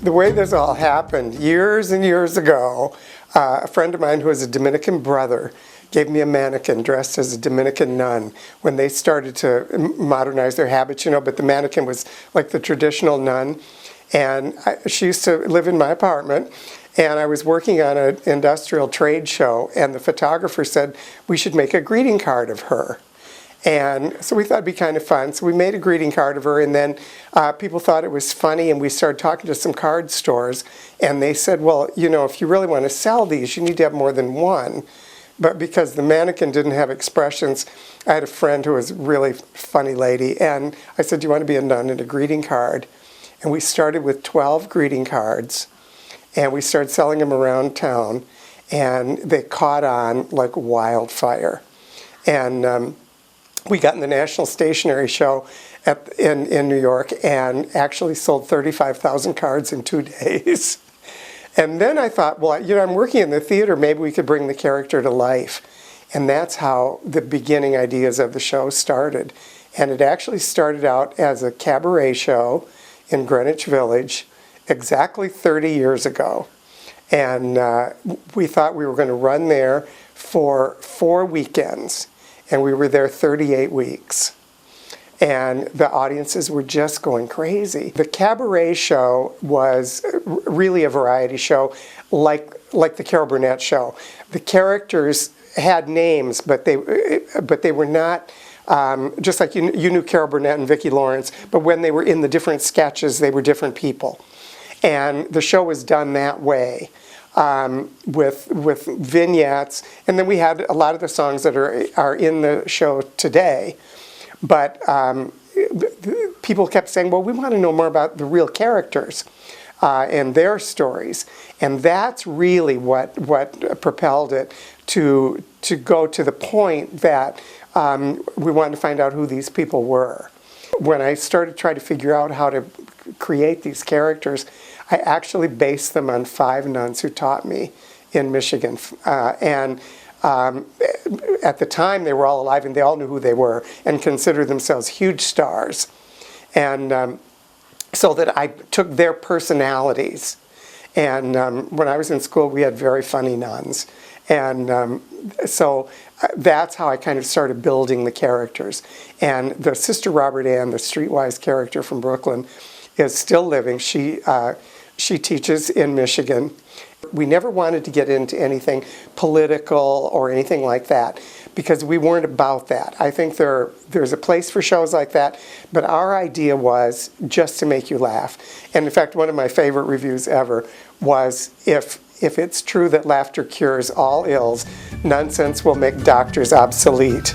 The way this all happened, years and years ago, a friend of mine who has a Dominican brother gave me a mannequin dressed as a Dominican nun when they started to modernize their habits, but the mannequin was like the traditional nun. And she used to live in my apartment, and I was working on an industrial trade show, and the photographer said we should make a greeting card of her. And so we thought it'd be kind of fun. So we made a greeting card of her, and then people thought it was funny, and we started talking to some card stores, and they said, well, if you really want to sell these, you need to have more than one. But because the mannequin didn't have expressions, I had a friend who was a really funny lady, and I said, do you want to be a nun in a greeting card? And we started with 12 greeting cards, and we started selling them around town, and they caught on like wildfire. And we got in the National Stationery Show in New York and actually sold 35,000 cards in 2 days. And then I thought, well, I'm working in the theater, maybe we could bring the character to life. And that's how the beginning ideas of the show started. And it actually started out as a cabaret show in Greenwich Village exactly 30 years ago. And we thought we were going to run there for 4 weekends. And we were there 38 weeks. And the audiences were just going crazy. The cabaret show was really a variety show, like the Carol Burnett show. The characters had names, but they were not just like you knew Carol Burnett and Vicki Lawrence, but when they were in the different sketches, they were different people. And the show was done that way. With vignettes, and then we had a lot of the songs that are in the show today. But people kept saying, well, we want to know more about the real characters and their stories. And that's really what propelled it to go to the point that we wanted to find out who these people were. When I started trying to figure out how to create these characters, I actually based them on 5 nuns who taught me in Michigan. At the time, they were all alive, and they all knew who they were and considered themselves huge stars. And so that I took their personalities. And when I was in school, we had very funny nuns. And so that's how I kind of started building the characters. And the Sister Robert Ann, the streetwise character from Brooklyn, is still living. She teaches in Michigan. We never wanted to get into anything political or anything like that because we weren't about that. I think there's a place for shows like that, but our idea was just to make you laugh. And in fact, one of my favorite reviews ever was, if it's true that laughter cures all ills, Nunsense will make doctors obsolete.